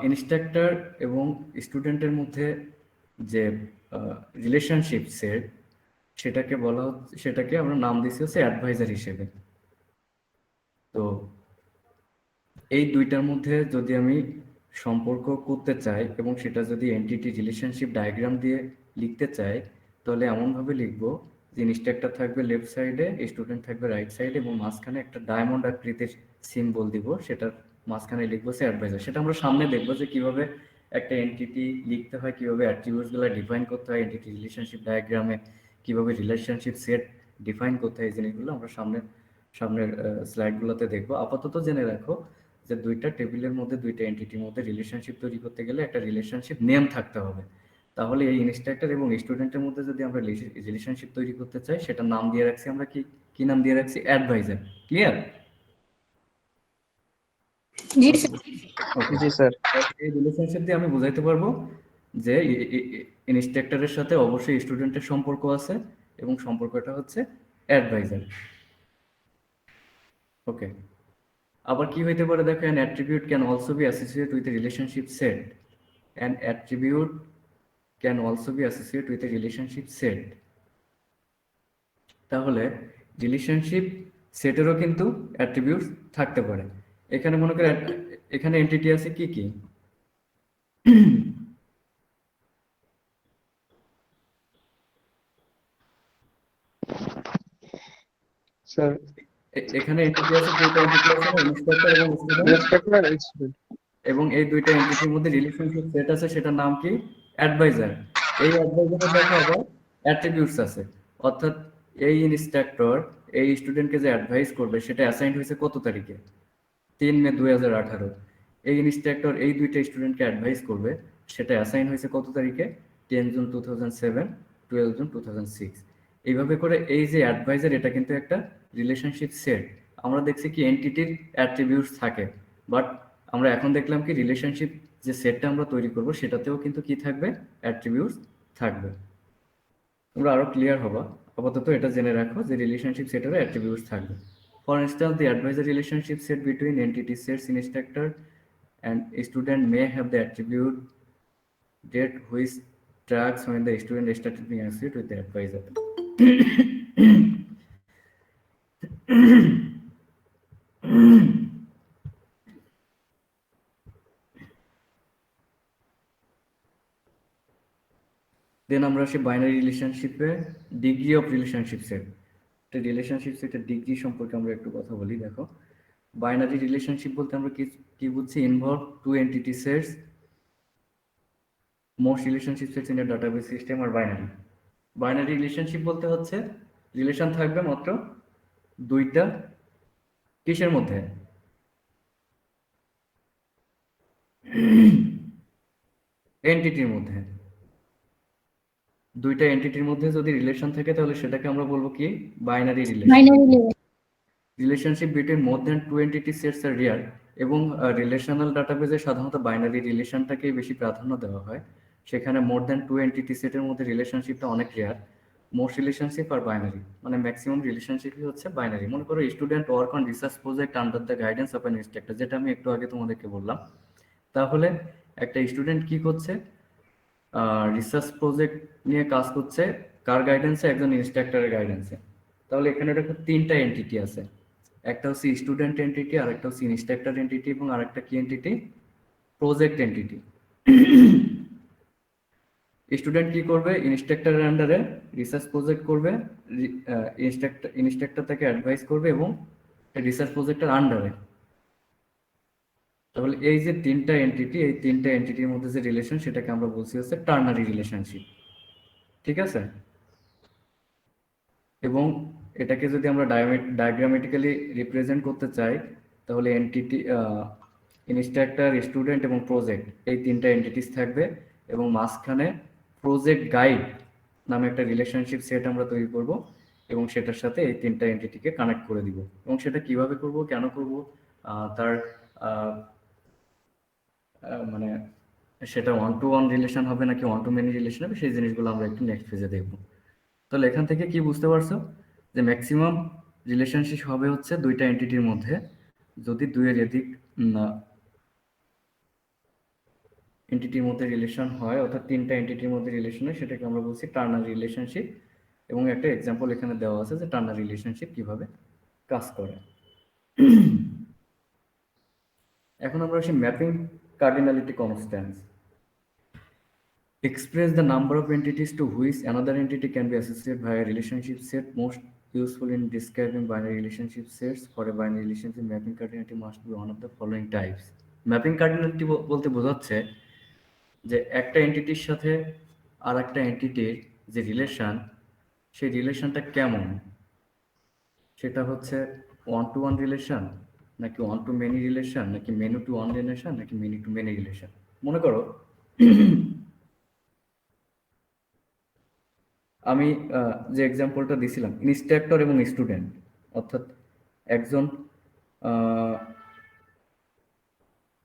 ইনস্ট্রাক্টর এবং স্টুডেন্টের মধ্যে যে রিলেশনশিপ সেট, সেটাকে আমরা নাম দিচ্ছি হচ্ছে অ্যাডভাইজার হিসেবে। তো এই দুইটার মধ্যে যদি আমি সম্পর্ক করতে চাই এবং সেটা যদি এন্টিটি রিলেশনশিপ ডায়াগ্রাম দিয়ে লিখতে চাই, তাহলে এমনভাবে লিখবো যে ইনস্ট্রাক্টর থাকবে লেফট সাইডে, স্টুডেন্ট থাকবে রাইট সাইডে, এবং মাঝখানে একটা ডায়মন্ড আকৃতির সিম্বল দিব, সেটার মাঝখানে লিখবো সে অ্যাডভাইজার। সেটা আমরা সামনে দেখবো যে কিভাবে একটা এন্টিটি লিখতে হয়, কিভাবে অ্যাট্রিবিউটস গুলো ডিফাইন করতে হয়, এন্টিটি রিলেশনশিপ ডায়াগ্রামে কিভাবে রিলেশনশিপ সেট ডিফাইন করতে হয়, এই জিনিসগুলো আমরা সামনের স্লাইডগুলোতে দেখবো। আপাতত জেনে রাখো যে দুইটা টেবিলের মধ্যে, দুইটা এন্টিটির মধ্যে রিলেশনশিপ তৈরি করতে গেলে একটা রিলেশনশিপ নেম থাকতে হবে। তাহলে এই ইনস্ট্রাক্টর এবং স্টুডেন্টের মধ্যে যদি আমরা রিলেশনশিপ তৈরি করতে চাই, সেটা নাম দিয়ে রাখছি আমরা, কি নাম দিয়ে রাখছি? অ্যাডভাইজার। ক্লিয়ার? জি স্যার। ওকে, জি স্যার। এই রিলেশনশিপ দিয়ে আমি বুঝাইতে পারবো যে ইনস্ট্রাক্টরের সাথে অবশ্যই স্টুডেন্টের সম্পর্ক আছে এবং সম্পর্কটা হচ্ছে অ্যাডভাইজার। ওকে, আবার কি হইতে পারে দেখো, an attribute can also be associated with a relationship set. An attribute can also be associated with a relationship set. তাহলে রিলেশনশিপ সেটেরও কিন্তু অ্যাট্রিবিউটস থাকতে পারে। এখানে মনে করে এখানে এন্টিটি আছে কি কি? স্যার এখানে এন্টিটি আছে, দুইটা এন্টিটি আছে না, ইন্সপেক্টর এবং স্টুডেন্ট, ইন্সট্রাক্টর আর স্টুডেন্ট। এবং এই দুইটা এন্টিটির মধ্যে রিলেশনশিপ সেট আছে, সেটার নাম কি? অ্যাডভাইজার। এই অ্যাডভাইজারের দেখো আবার অ্যাট্রিবিউটস আছে, অর্থাৎ এই ইনস্ট্রাক্টর এই স্টুডেন্টকে যে অ্যাডভাইস করবে সেটা অ্যাসাইন্ড হয়েছে কত তারিখে? 3 মে 2018। এই ইনস্ট্রাক্টর এই দুইটা স্টুডেন্টকে অ্যাডভাইস করবে, সেটা অ্যাসাইন হয়েছে কত তারিখে? 10 জুন 2007, 12 জুন 2006। এইভাবে করে এই যে অ্যাডভাইজার, এটা কিন্তু একটা রিলেশনশিপ সেট। আমরা দেখছি কি এন্টিটির অ্যাট্রিবিউটস থাকে, বাট আমরা এখন দেখলাম কি রিলেশনশিপ যে সেটটা আমরা তৈরি করব সেটাতেও কিন্তু কি থাকবে? অ্যাট্রিবিউটস থাকবে। তোমরা আরো ক্লিয়ার হবা। আপাতত এটা জেনে রাখো যে রিলেশনশিপ সেটের অ্যাট্রিবিউটস থাকবে। For instance, the advisor relationship set between entity sets instructor and student may have the attribute date which tracks when the student started being associated with the advisor. দেন আমরা আসি বাইনারি রিলেশনশিপে degree of relationship set. Relationship সেটের degree সম্পর্কে আমরা একটু কথা বলি। দেখো, বাইনারি রিলেশনশিপ বলতে আমরা কি বুঝছি? Involve two entity sets, most relationship sets in a database system are binary. Binary relationship বলতে হচ্ছে রিলেশন থাকবে মাত্র দুইটা কিসের মধ্যে? এন্টিটির মধ্যে। দুইটা এন্টিটির মধ্যে যদি রিলেশন থাকে তাহলে সেটাকে আমরা বলবো কি? Binary relation. Binary level. Relationship between more than two entity sets are rare, এবং রিলেশনাল ডাটাবেজে সাধারণত বাইনারি রিলেশনটাকেই বেশি প্রাধান্য দেওয়া হয়। সেখানে মোর দ্যান টু এন্টিটি সেটের মধ্যে রিলেশনশিপটা অনেক রেয়ার। মোস্ট রিলেশনশিপ আর বাইনারি, মানে ম্যাক্সিমাম রিলেশনশিপই হচ্ছে বাইনারি। মনে করো student work on research project under the guidance of an instructor, যেটা আমি একটু আগে তোমাদেরকে বললাম। তাহলে একটা স্টুডেন্ট কি করছে? রিসার্চ প্রজেক্ট নিয়ে কাজ করছে, কার গাইডেন্সে? একজন ইনস্ট্রাক্টরের গাইডেন্সে। তাহলে এখানে দেখো তিনটা এন্টিটি আছে, একটা হচ্ছে স্টুডেন্ট এন্টিটি, আর একটা হচ্ছে ইনস্ট্রাক্টর এন্টিটি, এবং আরেকটা কি এন্টিটি? Project entity. স্টুডেন্ট কি করবে? ইনস্ট্রাক্টরের আন্ডারে রিসার্চ প্রজেক্ট করবে, ইনস্ট্রাক্টর তাকে অ্যাডভাইস করবে এবং রিসার্চ প্রজেক্টের আন্ডারে। তাহলে এই যে তিনটা এন্টিটি, এই তিনটা এন্টিটির মধ্যে যে রিলেশন, সেটাকে আমরা বলছি হচ্ছে টার্নারি রিলেশনশিপ। ঠিক আছে? এবং এটাকে যদি আমরা ডায়াগ্রামেটিক্যালি রিপ্রেজেন্ট করতে চাই, তাহলে এন্টিটি ইনস্ট্রাক্টর, স্টুডেন্ট এবং প্রজেক্ট, এই তিনটা এন্টিটিস থাকবে, এবং মাঝখানে প্রজেক্ট গাইড নামে একটা রিলেশনশিপ সেট আমরা তৈরি করব, এবং সেটার সাথে এই তিনটা এন্টিটিকে কানেক্ট করে দিব। এবং সেটা কিভাবে করব, কেন করব, তার মানে সেটা ওয়ান টু ওয়ান রিলেশন হবে নাকি ওয়ান টু মেনি রিলেশন হবে, সেই জিনিসগুলো আমরা একটু নেক্সট ফেজে দেখব। তাহলে এখান থেকে কি বুঝতে পারছো যে ম্যাক্সিমাম রিলেশনশিপ হবে হচ্ছে দুইটা এন্টিটির মধ্যে। যদি দুইয়ের এদিক এন্টিটির মধ্যে রিলেশন হয়, অর্থাৎ তিনটা এন্টিটির মধ্যে রিলেশন হয়, সেটাকে আমরা বলছি টার্নারি রিলেশনশিপ। এবং একটা এক্সাম্পল এখানে দেওয়া আছে যে টার্নারি রিলেশনশিপ কিভাবে কাজ করে। এখন আমরা আসি mapping cardinality constants. Express the number of entities to which another entity can be associated via a relationship set. Most useful in describing binary relationship sets. For a binary relationship, mapping cardinality must be one of the following types. Mapping cardinality বলতে বোঝাচ্ছে যে একটা এন্টিটির সাথে আর একটা এন্টিটির যে relation, সেই রিলেশনটা কেমন, সেটা হচ্ছে ওয়ান টু ওয়ান রিলেশন, নাকি ওয়ান টু মেনি রিলেশন, নাকি মেনি টু ওয়ান রিলেশন, নাকি মেনি টু মেনি রিলেশন। মনে করো আমি যে এক্সাম্পলটা দিছিলাম ইনস্ট্রাক্টর এবং স্টুডেন্ট, অর্থাৎ একজন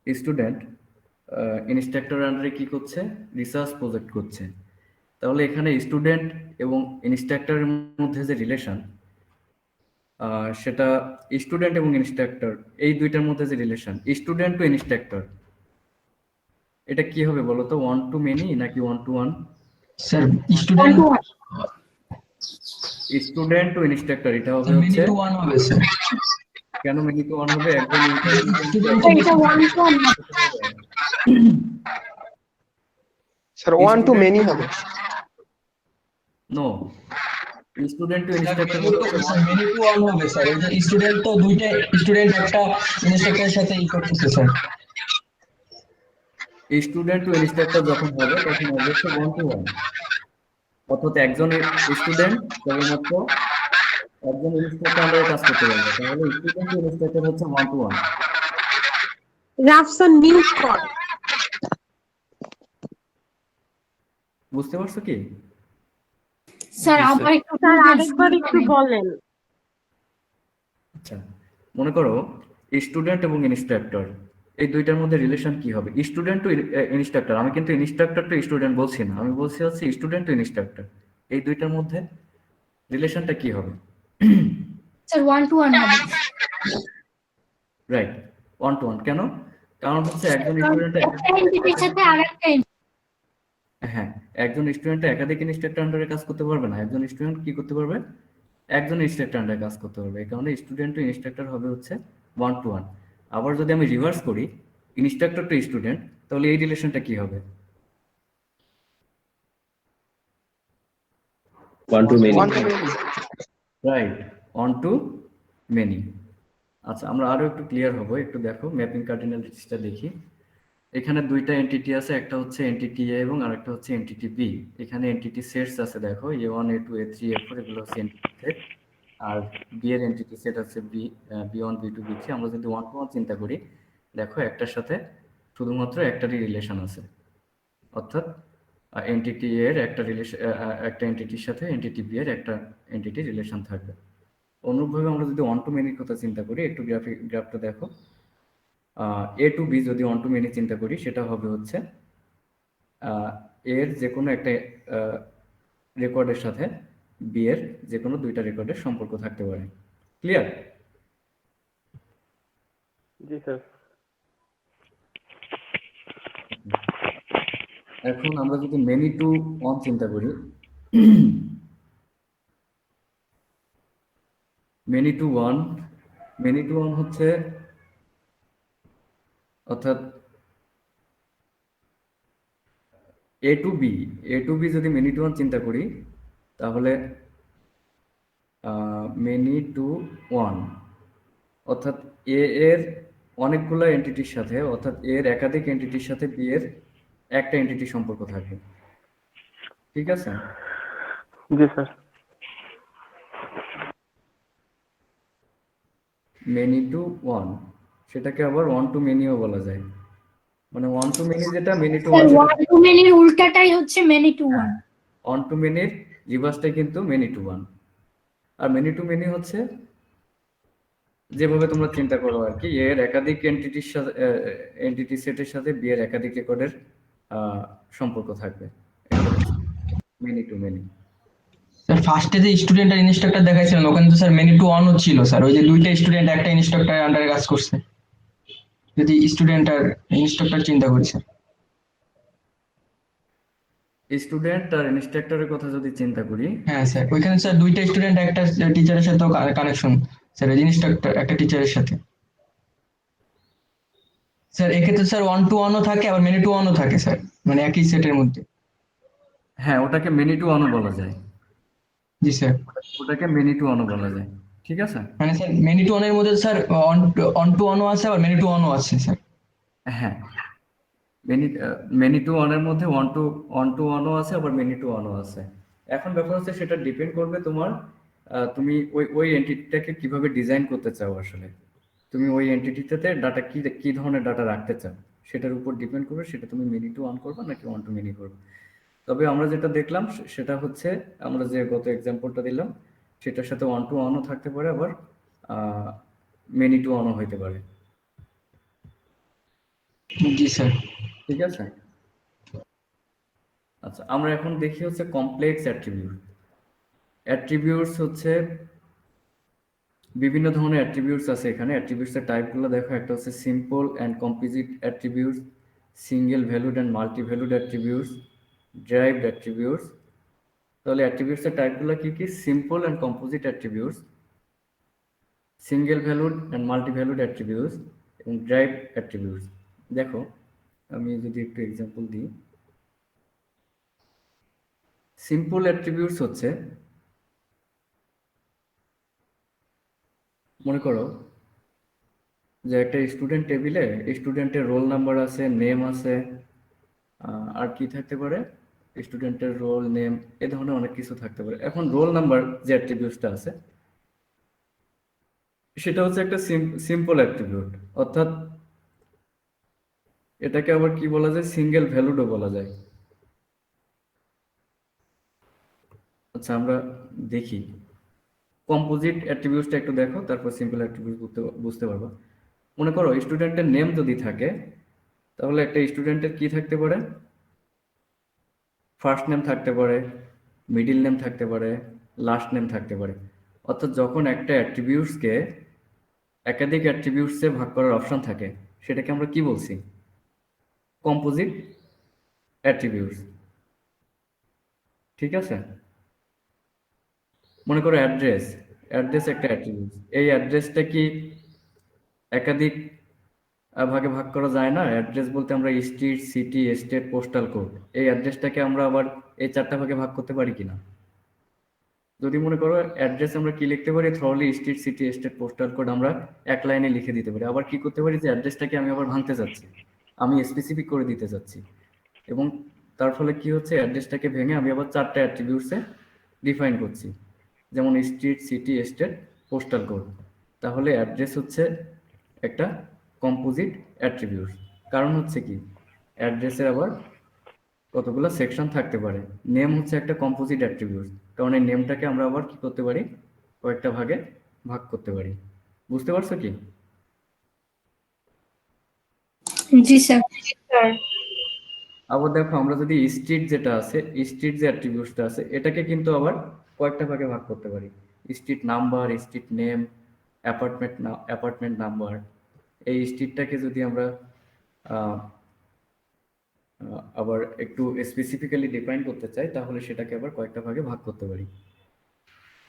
স্টুডেন্ট ইনস্ট্রাক্টরের আন্ডারে কি করছে, রিসার্চ প্রজেক্ট করছে। তাহলে এখানে স্টুডেন্ট এবং ইনস্ট্রাক্টরের মধ্যে যে রিলেশন, সেটা স্টুডেন্ট এবং ইনস্ট্রাক্টর এই দুইটার মধ্যে যে রিলেশন, স্টুডেন্ট টু ইনস্ট্রাক্টর, এটা কি হবে বলো তো, ওয়ান টু মেনি নাকি one to one? Sir One student to one. Student to instructor এটা হবে মেনি হচ্ছে, টু ওয়ান হবে স্যার। কেন মেনি টু ওয়ান হবে? একজন স্টুডেন্ট Sir, এটা one to one না। স্যার 1 to many হবে। No, student to instructor many to one হবে স্যার। এই যে স্টুডেন্ট তো দুইটা স্টুডেন্ট একটা ইনস্ট্রাক্টরের সাথে ই করতেছে স্যার। স্টুডেন্ট টু ইনস্ট্রাক্টর যখন হবে তখন অবশ্যই ওয়ান টু ওয়ান, অর্থাৎ একজন স্টুডেন্ট কেবলমাত্র একজন ইনস্ট্রাক্টর আন্ডারে কাজ করতে পারবে, তাহলে স্টুডেন্ট টু ইনস্ট্রাক্টর হচ্ছে one to one. Rafsan mute কর। বুঝতে পারছো কি? স্যার আবার একটু স্যার আরেকবার একটু বলেন। আচ্ছা, মনে করো স্টুডেন্ট এবং ইনস্ট্রাক্টর এই দুইটার মধ্যে রিলেশন কি হবে? স্টুডেন্ট টু ইনস্ট্রাক্টর, আমি কিন্তু ইনস্ট্রাক্টর টু স্টুডেন্ট বলছি না, আমি বলছি হচ্ছে স্টুডেন্ট টু ইনস্ট্রাক্টর, এই দুইটার মধ্যে রিলেশনটা কি হবে? স্যার one to one হবে। Right, one to one. কেন? কারণ হচ্ছে একজন কারণ স্টুডেন্ট একটা এন্টিটির সাথে আরেকটা হ্যাঁ, একজন স্টুডেন্ট একাধিক ইনস্ট্রাক্টর আন্ডারে কাজ করতে পারবে না, একজন স্টুডেন্ট কি করতে পারবে, একজন ইনস্ট্রাক্টর আন্ডারে কাজ করতে পারবে। এই কারণে স্টুডেন্ট টু ইনস্ট্রাক্টর হবে হচ্ছে ওয়ান টু ওয়ান। আবার যদি আমি রিভার্স করি ইনস্ট্রাক্টর টু স্টুডেন্ট, তাহলে এই রিলেশনটা কি হবে? 1 to many. 1 to many। Right, one to many. আচ্ছা, আমরা আরো একটু ক্লিয়ার হবো, একটু দেখো ম্যাপিং কার্ডিনালিটিসটা দেখি। এখানে দুইটা এন্টিটি আছে, একটা হচ্ছে এন্টিটি এ এবং আরেকটা হচ্ছে এন্টিটি বি। এখানে এন্টিটি সেটস আছে, দেখো A1 A2 A3 A4, এগুলো হচ্ছে এন্টিটি সেট। আর বি এর এন্টিটি সেট আছে B1 B2 B3। আমরা যদি ওয়ান টু ওয়ান চিন্তা করি, দেখো একটার সাথে শুধুমাত্র একটারই রিলেশন আছে, অর্থাৎ এন্টিটি এর একটা রিলেশন, একটা এন্টিটির সাথে এন্টিটি বি এর একটা এন্টিটি রিলেশন থাকবে। অনুরূপভাবে আমরা যদি ওয়ান টু মেনির কথা চিন্তা করি, একটু গ্রাফটা দেখো, এ টু বি যদি ওয়ান টু মেনি চিন্তা করি, সেটা হবে হচ্ছে এর যে কোনো একটা রেকর্ডের সাথে বি এর যে কোনো দুইটা রেকর্ডের সম্পর্ক থাকতে পারে। ক্লিয়ার? জি স্যার। এখন আমরা যদি মেনি টু ওয়ান চিন্তা করি, মেনি টু ওয়ান হচ্ছে, অর্থাৎ এ টু বি যদি মেনি টু ওয়ান চিন্তা করি, তাহলে মেনি টু ওয়ান অর্থাৎ এ এর অনেকগুলো এন্টিটির সাথে, অর্থাৎ এর একাধিক এন্টিটির সাথে বি এর একটা এন্টিটি সম্পর্ক থাকবে। ঠিক আছে? জি স্যার। মেনি টু ওয়ান, সেটাকে আবার ওয়ান টু মেনিও বলা যায়। মানে ওয়ান টু মেনি যেটা, many to sir one, one to many এর উল্টাটাই হচ্ছে many to one। One to মেনির রিভার্সটাই কিন্তু মেনি টু ওয়ান। আর মেনি টু মেনি হচ্ছে যেভাবে তোমরা চিন্তা করো আর কি, এর একাধিক এন্টিটির সাথে, এন্টিটি সেটের সাথে বি এর একাধিক রেকর্ডের সম্পর্ক থাকবে, মেনি টু মেনি। স্যার ফার্স্টে যে স্টুডেন্ট আর ইনস্ট্রাক্টর দেখাইছিলেন ওখানে তো স্যার মেনি টু ওয়ান ছিল স্যার। ওই যে দুইটা স্টুডেন্ট একটা ইনস্ট্রাক্টরের আন্ডারে কাজ করছে, যদি স্টুডেন্ট আর ইনস্ট্রাক্টর চিন্তা করি স্যার। স্টুডেন্ট আর ইনস্ট্রাক্টরের কথা যদি চিন্তা করি, হ্যাঁ স্যার, ওইখানে স্যার দুইটা স্টুডেন্ট একটা টিচারের সাথে কানেকশন স্যার, ইনস্ট্রাক্টর একটা টিচারের সাথে। স্যার এক্ষেত্রে স্যার 1 to 1ও থাকে আবার মেনি টু 1ও থাকে স্যার, মানে একই সেটের মধ্যে। হ্যাঁ, ওটাকে মেনি টু ওয়ানও বলা যায়। জি স্যার। ওটাকে মেনি টু ওয়ানও বলা যায়। ঠিক আছে? মানে স্যার মেনি টু 1 এর মধ্যে স্যার 1 to 1ও আছে আবার মেনি টু 1ও আছে স্যার। হ্যাঁ, মেনি টু ওয়ানের মধ্যে ওয়ান টু ওয়ানও আছে, আবার মেনি টু ওয়ানও আছে। এখন ব্যাপার হচ্ছে সেটা ডিপেন্ড করবে তোমার তুমি ওই এন্টিটিটাকে কিভাবে ডিজাইন করতে চাও আসলে। তুমি ওই এন্টিটিটাতে ডাটা কি ধরনের ডাটা রাখতে চাও সেটার উপর ডিপেন্ড করবে, সেটা তুমি মেনি টু ওয়ান করবে নাকি ওয়ান টু মেনি করবে। তবে আমরা যেটা দেখলাম সেটা হচ্ছে আমরা যে গত এক্সাম্পলটা দিলাম সেটার সাথে ওয়ান টু ওয়ানও থাকতে পারে, আবার মেনি টু ওয়ানও হইতে পারে। জি স্যার। ঠিক আছে? আচ্ছা, আমরা এখন দেখি হচ্ছে কমপ্লেক্স অ্যাট্রিবিউট। অ্যাট্রিবিউটস হচ্ছে বিভিন্ন ধরনের অ্যাট্রিবিউটস আছে এখানে। অ্যাট্রিবিউটসের টাইপগুলো দেখো, একটা হচ্ছে simple and composite attributes, single valued and multi valued attributes, ডেরাইভড attributes. তাহলে অ্যাট্রিবিউটসের টাইপগুলো কি কি? Simple and composite attributes, single valued and multi valued attributes এবং ডেরাইভড অ্যাট্রিবিউটস। দেখো আমি যদি একটু এক্সাম্পল দিই, সিম্পল অ্যাট্রিবিউটস হচ্ছে, মনে করো যে একটা স্টুডেন্ট টেবিলে স্টুডেন্টের রোল নাম্বার আছে, নেম আছে, আর কি থাকতে পারে, স্টুডেন্টের রোল নেম, এ ধরনের অনেক কিছু থাকতে পারে। এখন রোল নাম্বার যে অ্যাট্রিবিউটসটা আছে সেটা হচ্ছে একটা সিম্পল অ্যাট্রিবিউট, অর্থাৎ এটাকে আবার কি বলা যায়, সিঙ্গেল ভ্যালুডও বলা যায়। আচ্ছা, আমরা দেখি কম্পোজিট অ্যাট্রিবিউটসটা একটু দেখো, তারপর সিম্পল অ্যাট্রিবিউট বুঝতে পারবা। মনে করো স্টুডেন্টের নেম যদি থাকে, তাহলে একটা স্টুডেন্টের কি থাকতে পারে, ফার্স্ট নেম থাকতে পারে, মিডিল নেম থাকতে পারে, লাস্ট নেম থাকতে পারে। অর্থাৎ যখন একটা অ্যাট্রিবিউটসকে একাধিক অ্যাট্রিবিউটসে ভাগ করার অপশন থাকে সেটাকে আমরা কি বলছি? Composite attributes. ঠিক আছে? মনে করো অ্যাড্রেস একটা অ্যাট্রিবিউটস। এই অ্যাড্রেসটা কি একাধিক ভাগে ভাগ করা যায় না? অ্যাড্রেস বলতে আমরা street, city, state, postal code, এই অ্যাড্রেসটাকে আমরা আবার এই 4টা ভাগে ভাগ করতে পারি কিনা? যদি মনে করো অ্যাড্রেস আমরা কি লিখতে পারি, থ্রলি street, city, state, postal code আমরা এক লাইনে লিখে দিতে পারি। আবার কি করতে পারি, যে অ্যাড্রেসটাকে আমি আবার ভাঙতে চাচ্ছি, আমি স্পেসিফিক করে দিতে চাচ্ছি, এবং তার ফলে কি হচ্ছে, অ্যাড্রেসটাকে ভেঙে আমি আবার 4টা অ্যাট্রিবিউটসে ডিফাইন করছি, যেমন street, city, state, postal code. তাহলে অ্যাড্রেস হচ্ছে একটা কম্পোজিট অ্যাট্রিবিউট। কারণ হচ্ছে কি, অ্যাড্রেসের আবার কতগুলো সেকশন থাকতে পারে। নেম হচ্ছে একটা কম্পোজিট অ্যাট্রিবিউট, কারণ এই নেমটাকে আমরা আবার কি করতে পারি, কয়েকটা ভাগে ভাগ করতে পারি। বুঝতে পারছো কি? জি স্যার। আবার দেখো, আমরা যদি স্ট্রিট যেটা আছে, স্ট্রিট যে অ্যাট্রিবিউটসটা আছে, এটাকে কিন্তু আবার কয়েকটা ভাগে ভাগ করতে পারি। Street number, street name, apartment number. এই স্ট্রিটটাকে যদি আমরা আবার একটু স্পেসিফিক্যালি ডিফাইন করতে চাই, তাহলে সেটাকে আবার কয়েকটা ভাগে ভাগ করতে পারি।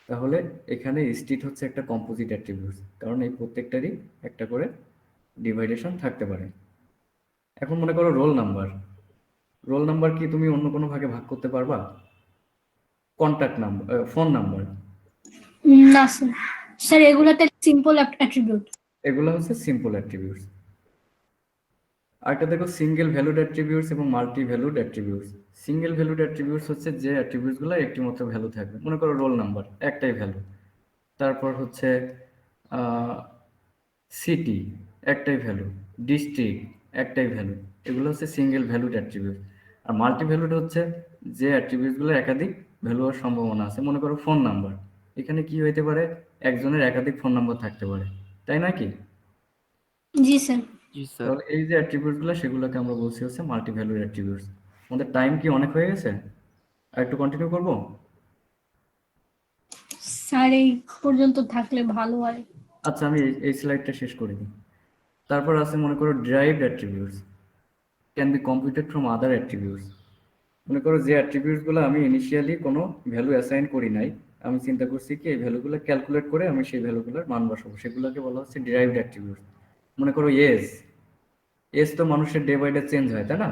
তাহলে এখানে স্ট্রিট হচ্ছে একটা কম্পোজিট অ্যাট্রিবিউট, কারণ এই প্রত্যেকটারই একটা করে ডিভাইডেশন থাকতে পারে। এখন মনে করো রোল নাম্বার কি তুমি অন্য কোনো ভাগে ভাগ করতে পারবা? কন্ট্যাক্ট নাম্বার, ফোন নাম্বার, না স্যার। স্যার এগুলোতে সিম্পল অ্যাট্রিবিউট। এগুলো হচ্ছে সিম্পল অ্যাট্রিবিউটস। আরেকটা দেখো, সিঙ্গেল ভ্যালুড অ্যাট্রিবিউটস এবং multi valued attributes. Single valued attributes হচ্ছে যে অ্যাট্রিবিউটসগুলো একটি মাত্র ভ্যালু থাকবে। মনে করো রোল নাম্বার একটাই ভ্যালু, তারপর হচ্ছে সিটি একটাই ভ্যালু, ডিস্ট্রিক্ট একটাই ভ্যালু। এগুলো হচ্ছে সিঙ্গেল ভ্যালুড অ্যাট্রিবিউট। আর মাল্টি ভ্যালুড হচ্ছে যে অ্যাট্রিবিউটসগুলো একাধিক ভ্যালু হওয়ার সম্ভাবনা আছে। মনে করো ফোন নাম্বার, এখানে কি হইতে পারে, একজনের একাধিক ফোন নাম্বার থাকতে পারে, তাই নাকি? জি স্যার। তাহলে এই যে অ্যাট্রিবিউটসগুলো, সেগুলোকে আমরা বলছি হচ্ছে মাল্টি ভ্যালুড অ্যাট্রিবিউটস। আমাদের টাইম কি অনেক হয়ে গেছে? আর একটু কন্টিনিউ করব? স্যার এই পর্যন্ত থাকলে ভালো হয়। আচ্ছা, আমি এই স্লাইডটা শেষ করে দিই। তারপর আছে মনে করো derived attributes can be computed from other attributes. মনে করো যে অ্যাট্রিবিউটসগুলো আমি ইনিশিয়ালি কোনো ভ্যালু অ্যাসাইন করি নাই, আমি চিন্তা করছি কি এই ভ্যালুগুলো ক্যালকুলেট করে আমি সেই ভ্যালুগুলোর মান বসাবো, সেগুলোকে বলা হচ্ছে ডিরাইভড অ্যাট্রিবিউটস। মনে করো এজ, এজ তো মানুষের ডে বাই ডে চেঞ্জ হয়, তাই না?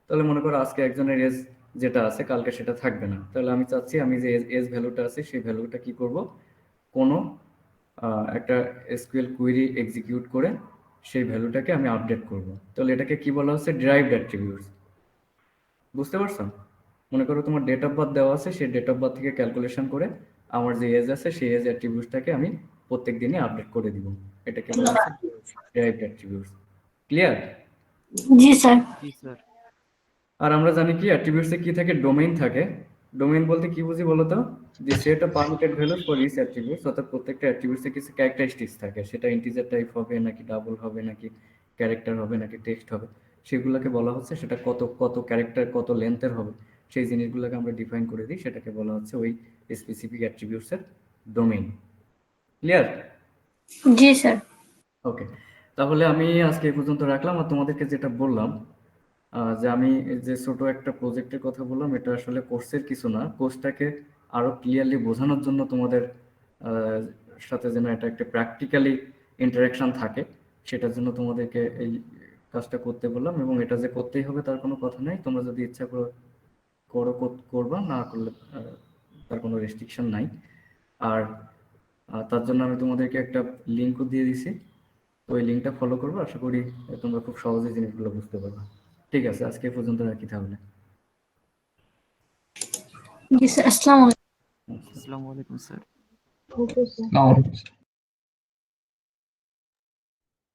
তাহলে মনে করো আজকে একজনের এজ যেটা আছে কালকে সেটা থাকবে না, তাহলে আমি চাচ্ছি আমি যে এজ ভ্যালুটা আছে সেই ভ্যালুটা কি করব, কোনো একটা এসকিউএল কুয়েরি এক্সিকিউট করে সেই ভ্যালুটাকে আমি আপডেট করব। তাহলে এটাকে কি বলা হচ্ছে, ডিরাইভড অ্যাট্রিবিউটস। বুঝতে পারছো? মনে করো তোমার ডেট অফ বার্থ দেওয়া আছে, সেই ডেট অফ বার্থ থেকে ক্যালকুলেশন করে আমার যে এজ আছে সেই এজ অ্যাট্রিবিউটসটাকে আমি প্রত্যেক দিনই আপডেট করে দিব। এটাকে বলা হচ্ছে ডিরাইভড অ্যাট্রিবিউটস। ক্লিয়ার? জি স্যার। আর আমরা জানি কি অ্যাট্রিবিউটসে কি থাকে, ডোমেইন থাকে। ডোমেইন বলতে কি বুঝি বলো তো, যে set of permitted values for each attributes, অর্থাৎ প্রত্যেকটা অ্যাট্রিবিউটসে কিছু ক্যারেক্টারিস্টিক্স থাকে, সেটা ইন্টিজার টাইপ হবে নাকি ডাবল হবে নাকি ক্যারেক্টার হবে নাকি টেক্সট হবে, সেগুলোকে বলা হচ্ছে সেটা কত কত ক্যারেক্টার কত লেন্থের হবে, সেই জিনিসগুলোকে আমরা ডিফাইন করে দিই, সেটাকে বলা হচ্ছে ওই স্পেসিফিক অ্যাট্রিবিউটসের ডোমেইন। ক্লিয়ার? জি স্যার। ওকে, তাহলে আমি আজকে এই পর্যন্ত রাখলাম। আর তোমাদেরকে যেটা বললাম যে আমি যে ছোট একটা প্রজেক্টের কথা বললাম, এটা আসলে কোর্সের কিছু না, কোর্সটাকে আরো ক্লিয়ারলি বোঝানোর জন্য তোমাদের সাথে যেন এটা একটা প্র্যাকটিক্যালি ইন্টারাকশন থাকে, সেটার জন্য তোমাদেরকে এই কাজটা করতে বললাম। এবং এটা যে করতেই হবে তার কোনো কথা নাই, তোমরা যদি ইচ্ছা করো করবা, না করলে তার কোনো রেস্ট্রিকশন নাই। আর তার জন্য আমি তোমাদেরকে একটা লিঙ্কও দিয়ে দিছি, তো ওই লিঙ্কটা ফলো করবো, আশা করি তোমরা খুব সহজে জিনিসগুলো বুঝতে পারবে। ঠিক আছে, আজকে এ পর্যন্ত রাখি তাহলে। জি স্যার, আসসালামু আলাইকুম। আসসালামু আলাইকুম স্যার। Okay sir. আসসালামু আলাইকুম।